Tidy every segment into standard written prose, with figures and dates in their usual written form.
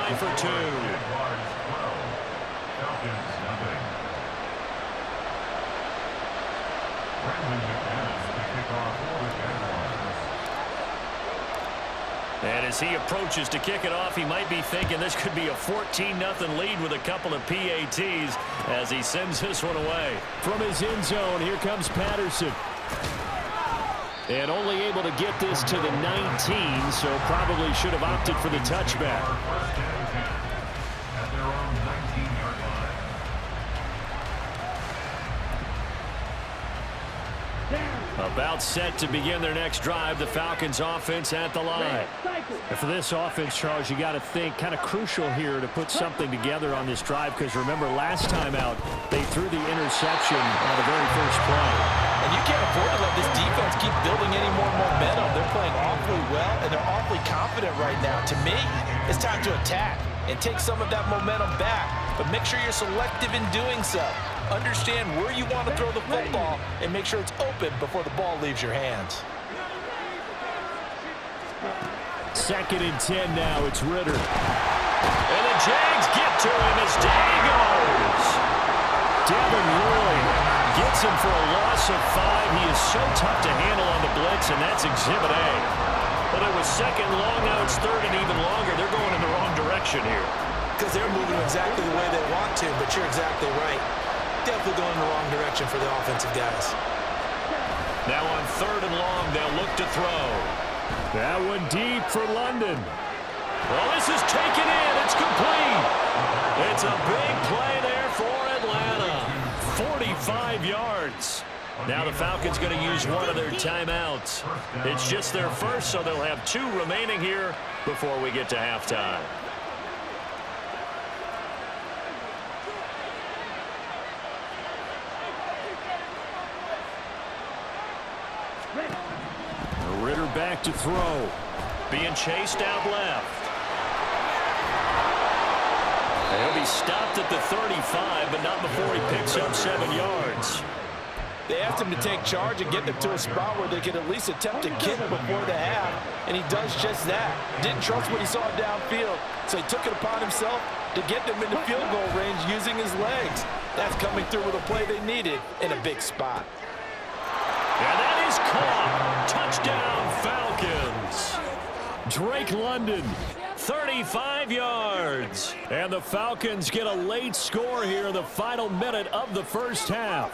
try for 2. And as he approaches to kick it off, he might be thinking this could be a 14-0 lead with a couple of PATs as he sends this one away. From his end zone, here comes Patterson. And only able to get this to the 19, so probably should have opted for the touchback. About set to begin their next drive, the Falcons offense at the line. And for this offense, Charles, you got to think kind of crucial here to put something together on this drive, because remember last time out, they threw the interception on the very first play. And you can't afford to let this defense keep building any more momentum. They're playing awfully well, and they're awfully confident right now. To me, it's time to attack and take some of that momentum back, but make sure you're selective in doing so. Understand where you want to throw the football and make sure it's open before the ball leaves your hands. 2nd and 10 now. It's Ritter. And the Jags get to him as down he goes. Devin Lloyd gets him for a loss of 5. He is so tough to handle on the blitz, and that's Exhibit A. But it was 2nd long, now it's 3rd and even longer. They're going in the wrong direction here. Because they're moving exactly the way they want to, but you're exactly right. Definitely going in the wrong direction for the offensive guys. Now on 3rd and long, they'll look to throw. That one deep for London. Well, this is taken in. It's complete. It's a big play there for Atlanta. 45 yards. Now the Falcons going to use one of their timeouts. It's just their first, so they'll have 2 remaining here before we get to halftime. Ritter back to throw. Being chased out left. He'll be stopped at the 35, but not before he picks up 7 yards. They asked him to take charge and get them to a spot where they could at least attempt to kick before the half, and he does just that. Didn't trust what he saw downfield, so he took it upon himself to get them into field goal range using his legs. That's coming through with a play they needed in a big spot. And that is caught. Touchdown, Falcons. Drake London. 35 yards. And the Falcons get a late score here in the final minute of the first half.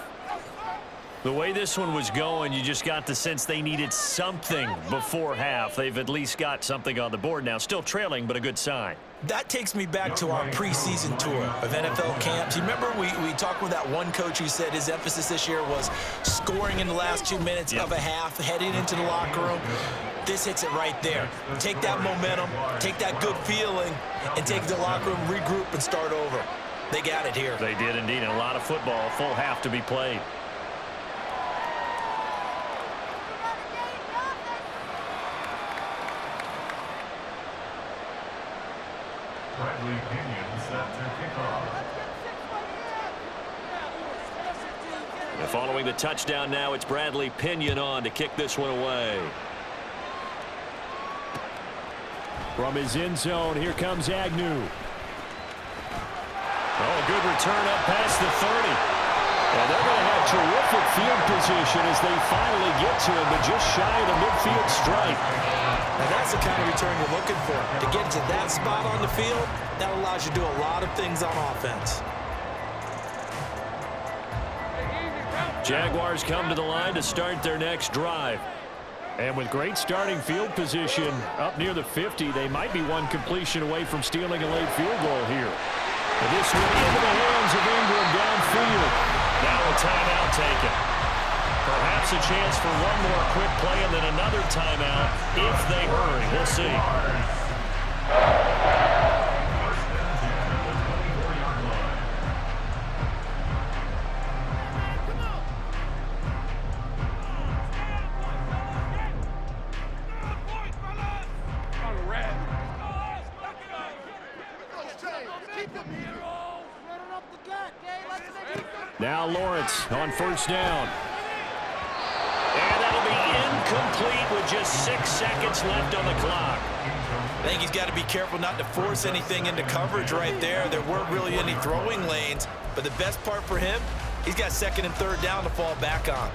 The way this one was going, you just got the sense they needed something before half. They've at least got something on the board now. Still trailing, but a good sign. That takes me back to our preseason tour of NFL camps. You remember we talked with that one coach who said his emphasis this year was scoring in the last 2 minutes of a half, heading into the locker room. This hits it right there. Take that momentum, take that good feeling, and take the locker room, regroup, and start over. They got it here. They did indeed, and a lot of football, full half to be played. And following the touchdown now, it's Bradley Pinion on to kick this one away. From his end zone, here comes Agnew. Oh, a good return up past the 30. And they're going to have terrific field position as they finally get to him, but just shy of the midfield stripe. And that's the kind of return you're looking for. To get to that spot on the field, that allows you to do a lot of things on offense. Jaguars come to the line to start their next drive. And with great starting field position up near the 50, they might be one completion away from stealing a late field goal here. And this one into the hands of Ingram downfield. Now a timeout taken. Perhaps a chance for one more quick play and then another timeout if they hurry. We'll see. Now Lawrence on first down. And that'll be incomplete with just 6 seconds left on the clock. I think he's got to be careful not to force anything into coverage right there. There weren't really any throwing lanes, but the best part for him, he's got second and third down to fall back on.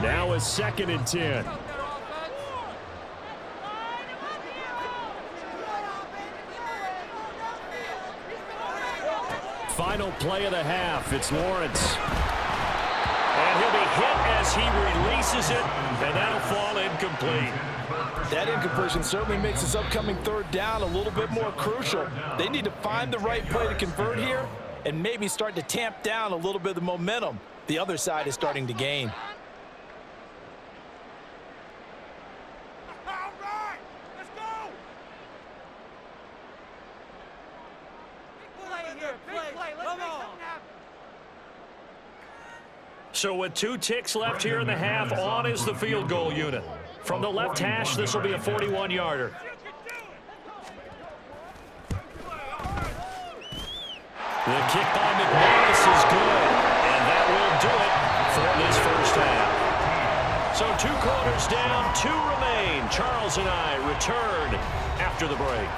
Now a 2nd and 10. Final play of the half. It's Lawrence. And he'll be hit as he releases it, and that'll fall incomplete. That incompletion certainly makes this upcoming third down a little bit more crucial. They need to find the right play to convert here and maybe start to tamp down a little bit of the momentum the other side is starting to gain. So with 2 ticks left here in the half, on is the field goal unit. From the left hash, this will be a 41-yarder. The kick by McManus is good, and that will do it for this first half. So 2 quarters down, 2 remain. Charles and I return after the break.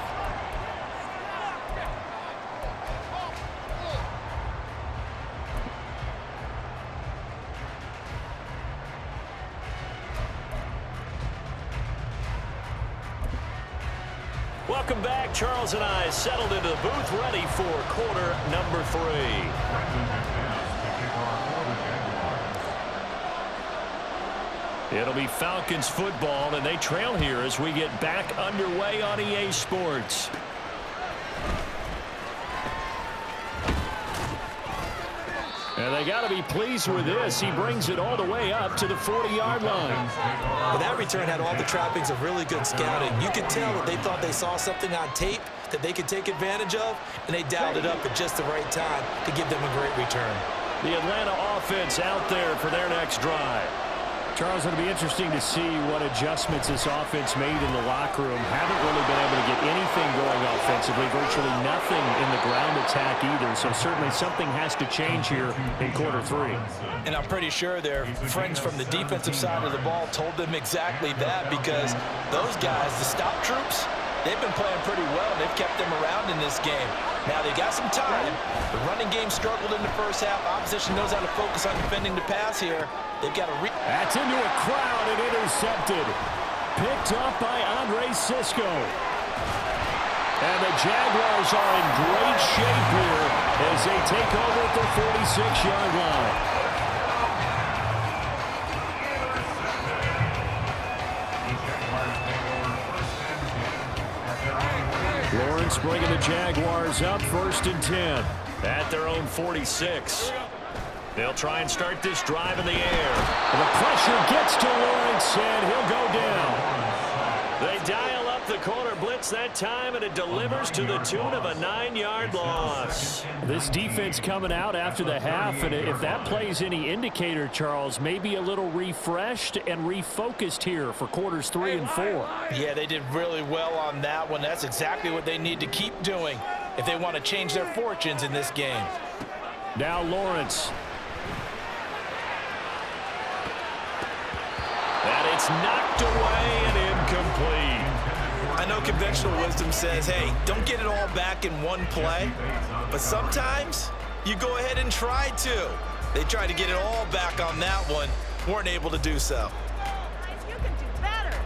Welcome back. Charles and I settled into the booth, ready for quarter number 3. It'll be Falcons football, and they trail here as we get back underway on EA Sports. And they got to be pleased with this. He brings it all the way up to the 40-yard line. Well, that return had all the trappings of really good scouting. You could tell that they thought they saw something on tape that they could take advantage of, and they dialed it up at just the right time to give them a great return. The Atlanta offense out there for their next drive. Charles, it'll be interesting to see what adjustments this offense made in the locker room. Haven't really been able to get anything going offensively, virtually nothing in the ground attack either. So certainly something has to change here in quarter 3. And I'm pretty sure their friends from the defensive side of the ball told them exactly that, because those guys, the stop troops, they've been playing pretty well, and they've kept them around in this game. Now, they got some time. The running game struggled in the first half. Opposition knows how to focus on defending the pass here. They've got to That's into a crowd and intercepted. Picked up by Andre Sisco. And the Jaguars are in great shape here as they take over at the 46-yard line. Lawrence bringing the Jaguars up, 1st and 10. At their own 46. They'll try and start this drive in the air. The pressure gets to Lawrence, and he'll go down. They dial up the corner blitz that time, and it delivers to the tune of a 9-yard loss. This defense coming out after the half, and if that plays any indicator, Charles, maybe a little refreshed and refocused here for quarters 3 and 4. Yeah, they did really well on that one. That's exactly what they need to keep doing if they want to change their fortunes in this game. Now Lawrence. And it's knocked away and incomplete. I know conventional wisdom says, hey, don't get it all back in one play. But sometimes you go ahead and try to. They tried to get it all back on that one. Weren't able to do so. You can do better.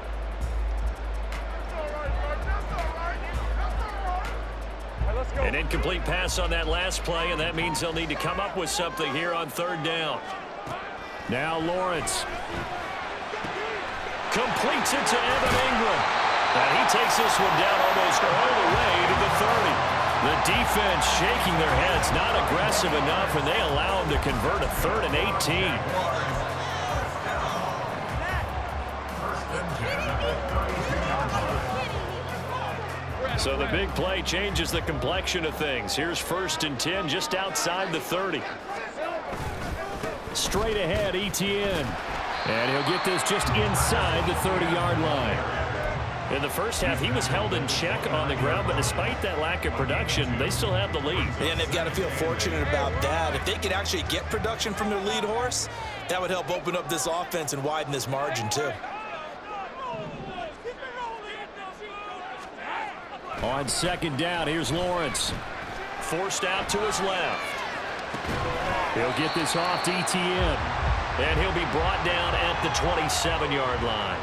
An incomplete pass on that last play, and that means they'll need to come up with something here on 3rd down. Now Lawrence. Completes it to Evan Ingram. And he takes this one down almost all the way to the 30. The defense shaking their heads, not aggressive enough, and they allow him to convert a 3rd and 18. So the big play changes the complexion of things. Here's 1st and 10 just outside the 30. Straight ahead, Etienne. And he'll get this just inside the 30-yard line. In the first half, he was held in check on the ground, but despite that lack of production, they still have the lead. And they've got to feel fortunate about that. If they could actually get production from their lead horse, that would help open up this offense and widen this margin, too. On second down, here's Lawrence. Forced out to his left. He'll get this off to Etienne. And he'll be brought down at the 27-yard line.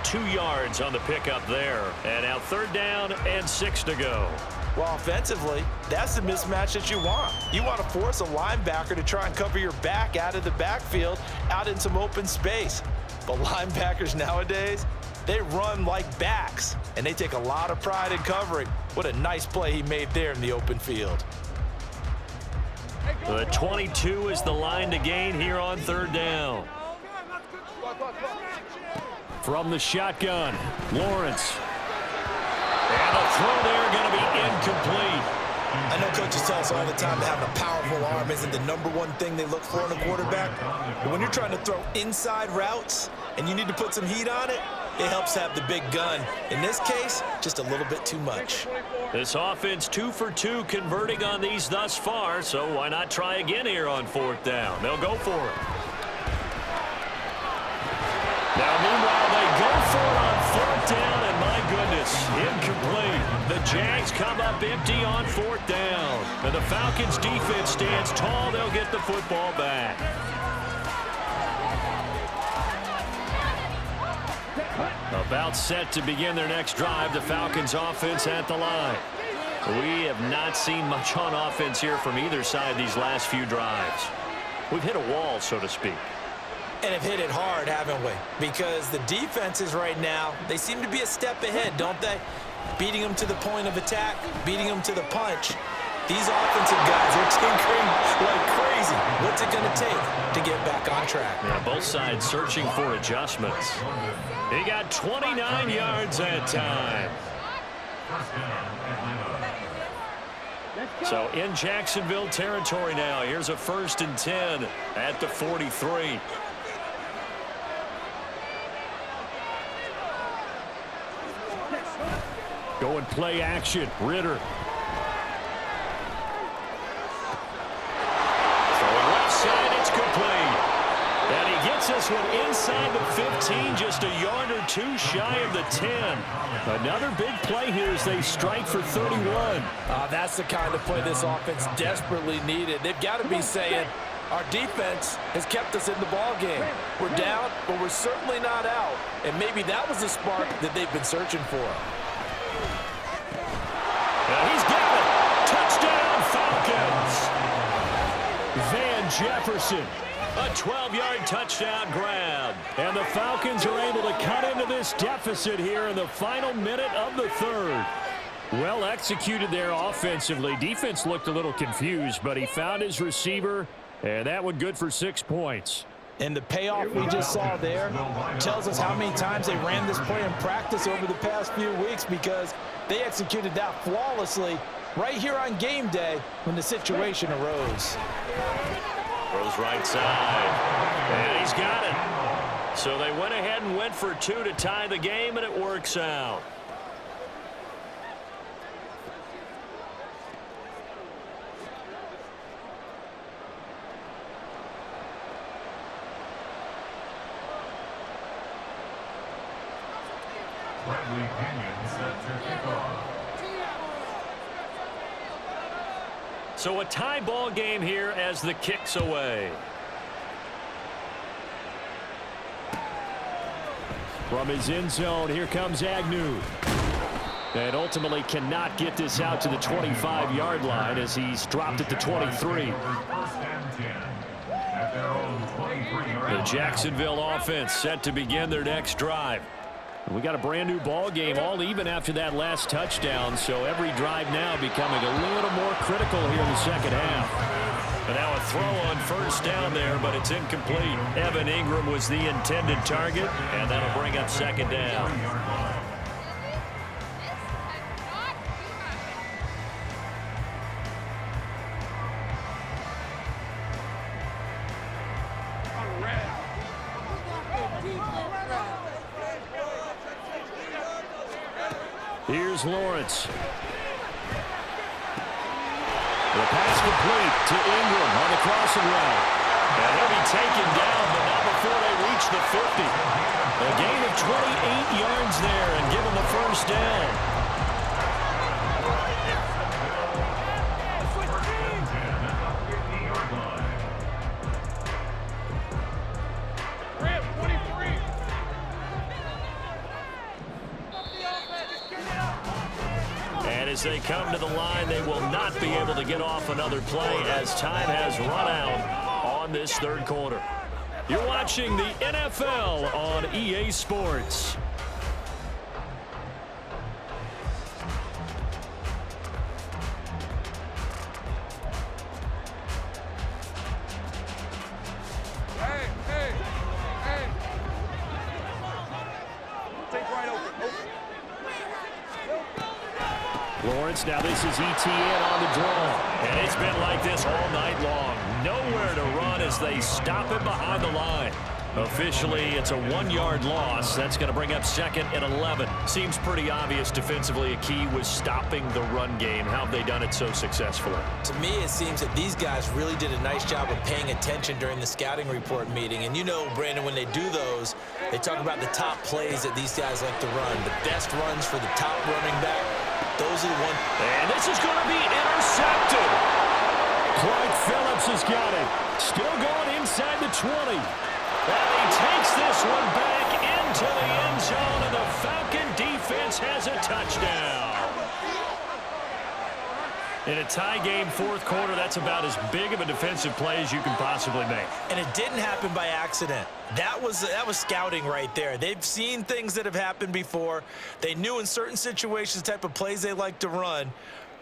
2 yards on the pickup there. And now 3rd down and 6 to go. Well, offensively, that's the mismatch that you want. You want to force a linebacker to try and cover your back out of the backfield, out in some open space. But linebackers nowadays, they run like backs, and they take a lot of pride in covering. What a nice play he made there in the open field. The 22 is the line to gain here on 3rd down. From the shotgun, Lawrence. And the throw there going to be incomplete. I know coaches tell us all the time that having a powerful arm isn't the #1 thing they look for in a quarterback. But when you're trying to throw inside routes and you need to put some heat on it, it helps have the big gun. In this case, just a little bit too much. This offense 2 for 2 converting on these thus far, so why not try again here on 4th down? They'll go for it. Now, meanwhile, they go for it on 4th down, and my goodness, incomplete. The Jags come up empty on 4th down. And the Falcons' defense stands tall. They'll get the football back. About set to begin their next drive, the Falcons offense at the line. We have not seen much on offense here from either side these last few drives. We've hit a wall, so to speak. And have hit it hard, haven't we? Because the defenses right now, they seem to be a step ahead, don't they? Beating them to the point of attack, beating them to the punch. These offensive guys are tinkering like crazy. What's it going to take to get back on track? Yeah, both sides searching for adjustments. He got 29 yards that time. So in Jacksonville territory now. Here's a 1st and 10 at the 43. Going play action, Ritter. And he gets this one inside the 15, just a yard or 2 shy of the 10. Another big play here as they strike for 31. That's the kind of play this offense desperately needed. They've got to be saying, our defense has kept us in the ball game. We're down, but we're certainly not out. And maybe that was the spark that they've been searching for. And he's got it. Touchdown, Falcons. Van Jefferson. A 12-yard touchdown grab. And the Falcons are able to cut into this deficit here in the final minute of the 3rd. Well executed there offensively. Defense looked a little confused, but he found his receiver, and that one good for 6 points. And the payoff we just saw there tells us how many times they ran this play in practice over the past few weeks, because they executed that flawlessly right here on game day when the situation arose. Throws right side. And he's got it. So they went ahead and went for 2 to tie the game, and it works out. So a tie ball game here as the kick's away. From his end zone, here comes Agnew. And ultimately cannot get this out to the 25-yard line as he's dropped at the 23. The Jacksonville offense set to begin their next drive. We got a brand new ball game, all even after that last touchdown, so every drive now becoming a little more critical here in the second half. And now a throw on 1st down there, but it's incomplete. Evan Ingram was the intended target, and that'll bring up 2nd down. Here's Lawrence. The pass complete to Ingram on the crossing route. And he'll be taken down, but not before they reach the 50. A gain of 28 yards there and give them a first down. And as they come to the line, they will not be able to get off another play as time has run out on this third quarter. You're watching the NFL on EA Sports. Lawrence, now this is ETN on the draw. And it's been like this all night long. Nowhere to run as they stop him behind the line. Officially, it's a 1-yard loss. That's going to bring up second and 11. Seems pretty obvious defensively a key was stopping the run game. How have they done it so successfully? To me, it seems that these guys really did a nice job of paying attention during the scouting report meeting. And you know, Brandon, when they do those, they talk about the top plays that these guys like to run. The best runs for the top running back. Those are the ones. And this is going to be intercepted. Clyde Phillips has got it. Still going inside the 20. And he takes this one back into the end zone, and the Falcon defense has a touchdown. In a tie game fourth quarter, that's about as big of a defensive play as you can possibly make. And it didn't happen by accident. That was scouting right there. They've seen things that have happened before. They knew in certain situations the type of plays they like to run,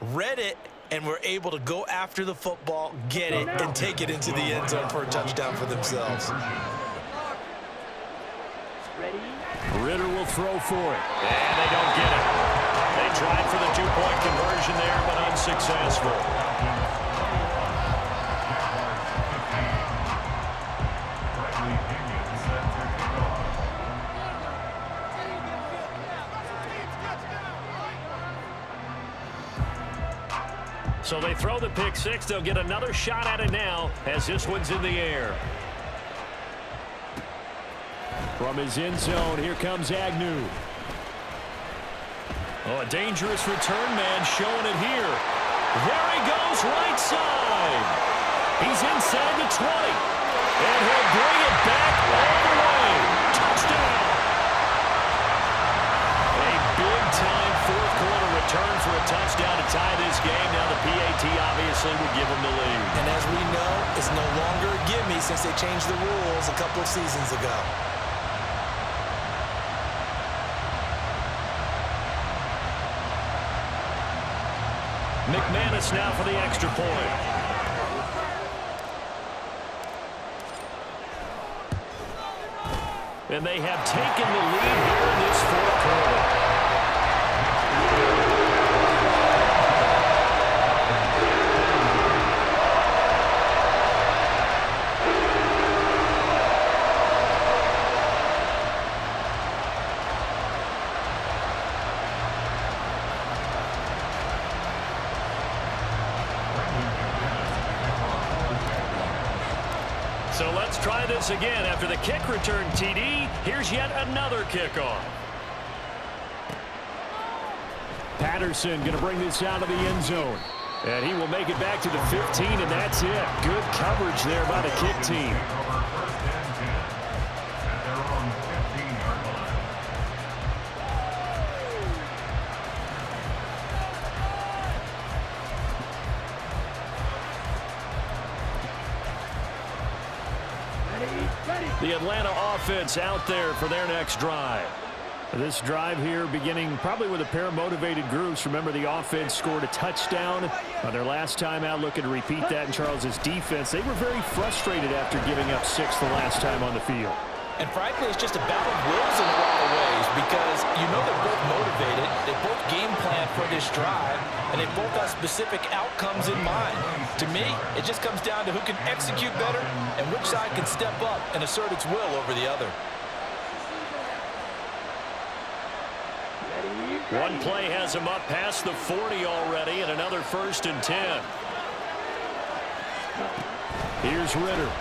read it, and were able to go after the football, get it, and take it into the end zone for a touchdown for themselves. Ritter will throw for it. And they don't get it. They tried for the two-point conversion there, but unsuccessful. So they throw the pick six. They'll get another shot at it now as this one's in the air. From his end zone, here comes Agnew. Oh, a dangerous return man showing it here. There he goes, right side. He's inside the 20. And he'll bring it back all the way. Touchdown. A big-time fourth quarter return for a touchdown to tie this game. Now the PAT obviously would give him the lead. And as we know, it's no longer a gimme since they changed the rules a couple of seasons ago. McManus now for the extra point. And they have taken the lead here in this fourth quarter. So let's try this again. After the kick return, TD, here's yet another kickoff. Patterson going to bring this out of the end zone. And he will make it back to the 15, and that's it. Good coverage there by the kick team. The Atlanta offense out there for their next drive. This drive here beginning probably with a pair of motivated groups. Remember, the offense scored a touchdown on their last time out, looking to repeat that in Charles's defense. They were very frustrated after giving up 6 the last time on the field. And frankly, it's just a battle of wills in a lot of ways because you know they're both motivated, they both game plan for this drive, and they both have specific outcomes in mind. To me, it just comes down to who can execute better and which side can step up and assert its will over the other. One play has him up past the 40 already, and another 1st and 10. Here's Ritter.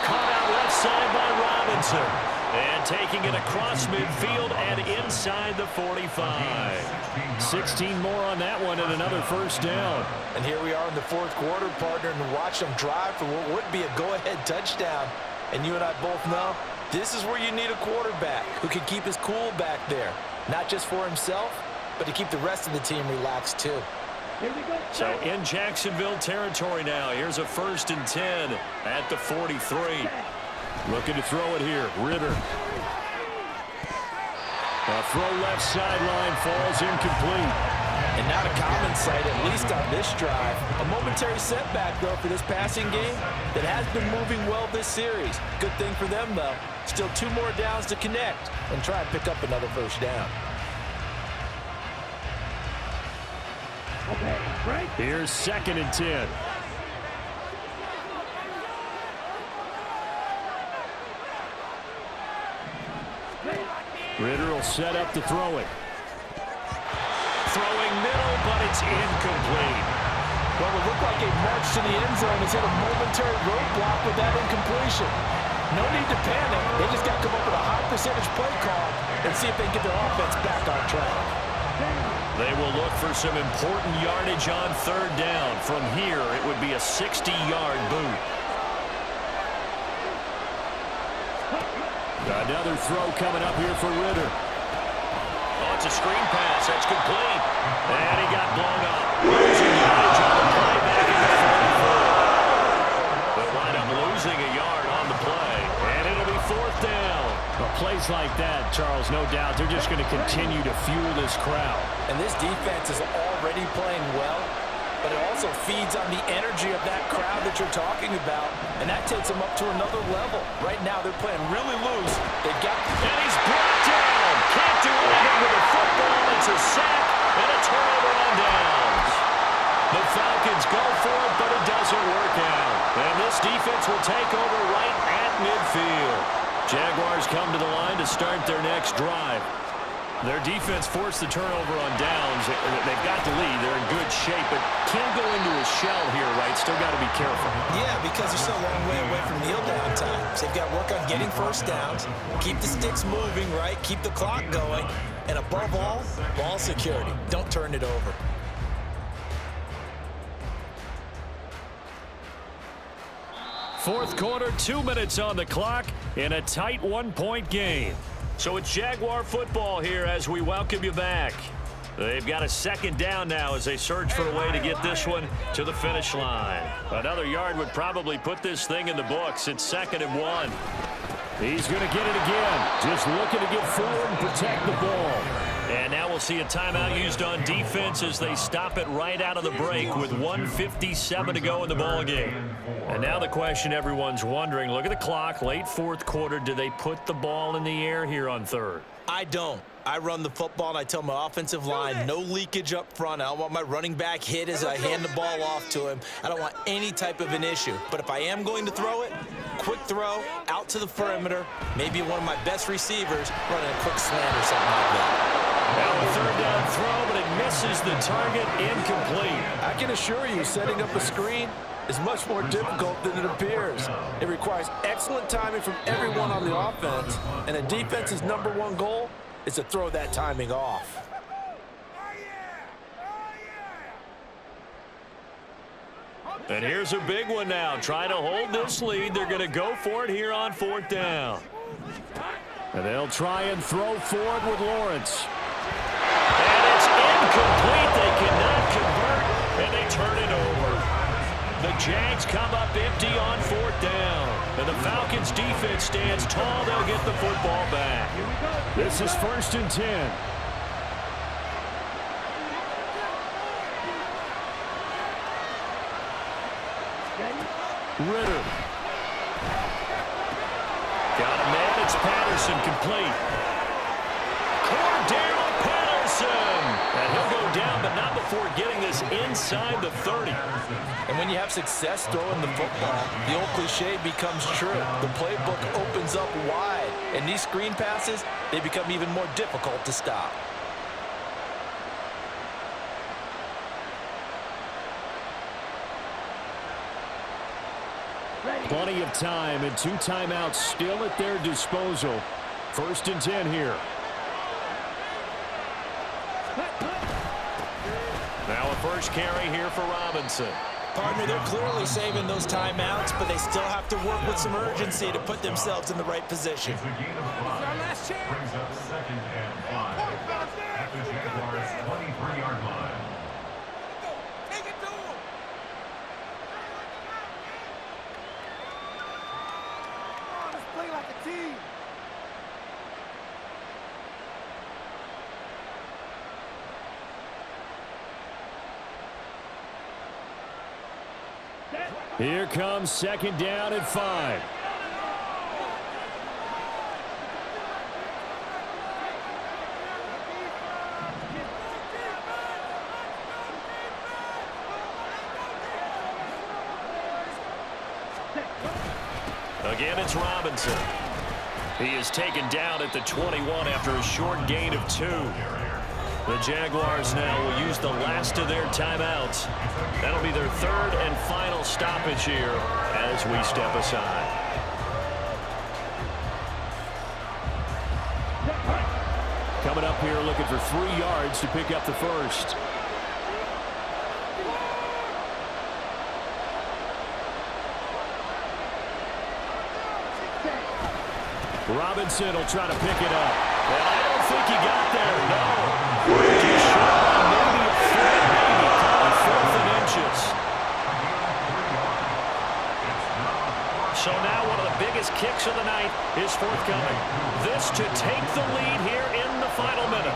Caught out left side by Robinson. And taking it across midfield and inside the 45. 16 more on that one and another 1st down. And here we are in the 4th quarter, partner, and watch them drive for what would be a go-ahead touchdown. And you and I both know this is where you need a quarterback who can keep his cool back there. Not just for himself, but to keep the rest of the team relaxed too. So in Jacksonville territory now. Here's a 1st and 10 at the 43. Looking to throw it here. Ritter. A throw left sideline falls incomplete. And not a common sight, at least on this drive. A momentary setback, though, for this passing game that has been moving well this series. Good thing for them, though. Still 2 more downs to connect and try and pick up another 1st down. Here's 2nd and 10. Ritter will set up to throw it. Throwing middle, but it's incomplete. Well, it looked like a march to the end zone has hit a momentary roadblock with that incompletion. No need to panic. They just got to come up with a high percentage play call and see if they can get their offense back on track. They will look for some important yardage on 3rd down. From here, it would be a 60-yard boot. Another throw coming up here for Ritter. Oh, it's a screen pass. That's complete. And he got blown up. Losing yardage on the play back at the 44. They'll wind up losing a yard on the play. And it'll be 4th down. But plays like that, Charles, no doubt, they're just going to continue to fuel this crowd. And this defense is already playing well, but it also feeds on the energy of that crowd that you're talking about, and that takes them up to another level. Right now, they're playing really loose. They've got... And he's brought down. Can't do anything with the football. It's a sack and a turnover on downs. The Falcons go for it, but it doesn't work out. And this defense will take over right at midfield. Jaguars come to the line to start their next drive. Their defense forced the turnover on downs. They've got the lead. They're in good shape, but can't go into a shell here, right? Still got to be careful. Yeah, because they're still a long way away from kneel down time. So they've got to work on getting 1st downs, keep the sticks moving, right? Keep the clock going. And above all, ball security. Don't turn it over. Fourth quarter, 2 minutes on the clock in a tight 1-point game. So it's Jaguar football here as we welcome you back. They've got a 2nd down now as they search for a way to get this one to the finish line. Another yard would probably put this thing in the books. It's 2nd and 1. He's going to get it again. Just looking to get forward and protect the ball. And now we'll see a timeout used on defense as they stop it right out of the break with 1:57 to go in the ballgame. And now the question everyone's wondering, look at the clock, late 4th quarter, do they put the ball in the air here on 3rd? I don't. I run the football, and I tell my offensive line, no leakage up front. I don't want my running back hit as I hand the ball off to him. I don't want any type of an issue. But if I am going to throw it, quick throw, out to the perimeter, maybe one of my best receivers running a quick slant or something like that. Now a 3rd down throw, but it misses the target, incomplete. I can assure you, setting up a screen is much more difficult than it appears. It requires excellent timing from everyone on the offense, and a defense's #1 goal is to throw that timing off. And here's a big one now. Trying to hold this lead. They're going to go for it here on 4th down. And they'll try and throw forward with Lawrence. And it's incomplete. They cannot convert, and they turn it over. The Jags come up empty on 4th down. And the Falcons defense stands tall. They'll get the football back. This is 1st and 10. Ritter. Got a man. It's Patterson complete. Cordell Patterson. And he'll go down, but not before getting this inside the 30. And when you have success throwing the football, the old cliche becomes true. The playbook opens up wide, and these screen passes, they become even more difficult to stop. Plenty of time and 2 timeouts still at their disposal. 1st and 10 here. Now a first carry here for Robinson. Partner, they're clearly saving those timeouts, but they still have to work with some urgency to put themselves in the right position. Brings up 2nd and 5 at the Jaguars' 23-yard line. Take it to him. Come on, let's play like a team. Here comes 2nd down and 5. Again, it's Robinson. He is taken down at the 21 after a short gain of 2. The Jaguars now will use the last of their timeouts. That'll be their 3rd and final stoppage here as we step aside. Coming up here looking for 3 yards to pick up the first. Robinson will try to pick it up. And I don't think he got there, no. Too short on maybe a foot, maybe calling 4th and inches. So now one of the biggest kicks of the night is forthcoming. This to take the lead here in the final minute.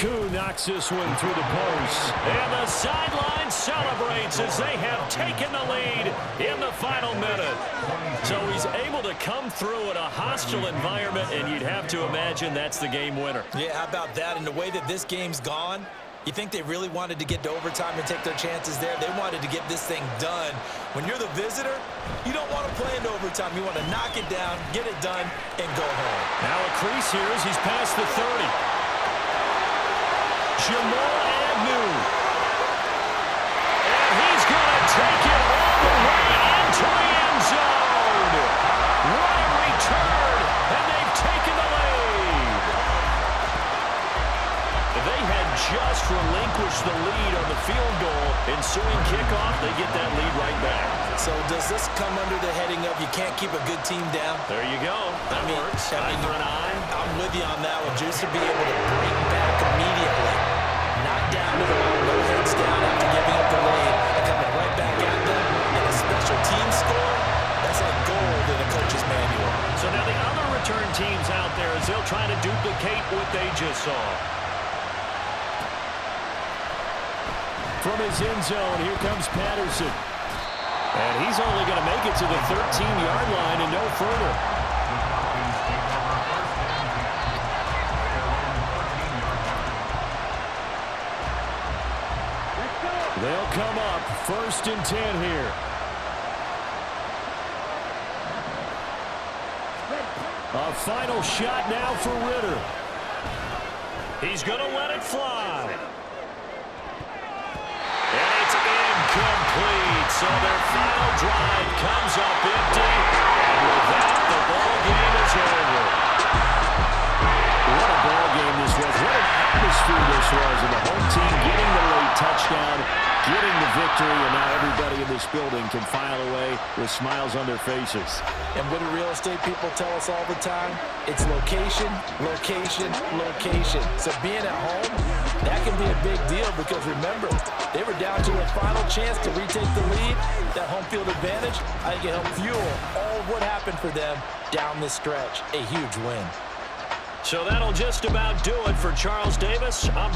Koo knocks this one through the post. And the sideline celebrates as they have taken the lead in the final minute. So he's able to come through in a hostile environment, and you'd have to imagine that's the game winner. Yeah, how about that? And the way that this game's gone, you think they really wanted to get to overtime and take their chances there? They wanted to get this thing done. When you're the visitor, you don't want to play into overtime. You want to knock it down, get it done, and go home. Now a crease here as he's past the 30. Jamal Agnew. And he's going to take it all the way into the end zone. What a return, and they've taken the lead. They had just relinquished the lead on the field goal. Ensuing kickoff, they get that lead right back. So does this come under the heading of you can't keep a good team down? There you go. That works. Eye for an eye. I'm with you on that one. Just to be able to bring back immediately. Not down to the ball, no heads down after giving up the lead. And coming right back at them. And a special team score, that's like gold in a coach's manual. So now the other return teams out there as they'll try to duplicate what they just saw. From his end zone, here comes Patterson. And he's only going to make it to the 13-yard line and no further. They'll come up 1st and 10 here. A final shot now for Ritter. He's going to let it fly. And it's incomplete. So their final drive comes up empty. And with that, the ball game is over. What a ball game this was. What an atmosphere this was. And the home team getting the late touchdown, getting the victory, and now everybody in this building can file away with smiles on their faces. And what do real estate people tell us all the time? It's location, location, location. So being at home, that that can be a big deal because, remember, they were down to a final chance to retake the lead. That home field advantage, I think it helped fuel all of what happened for them down the stretch. A huge win. So that'll just about do it for Charles Davis. I'm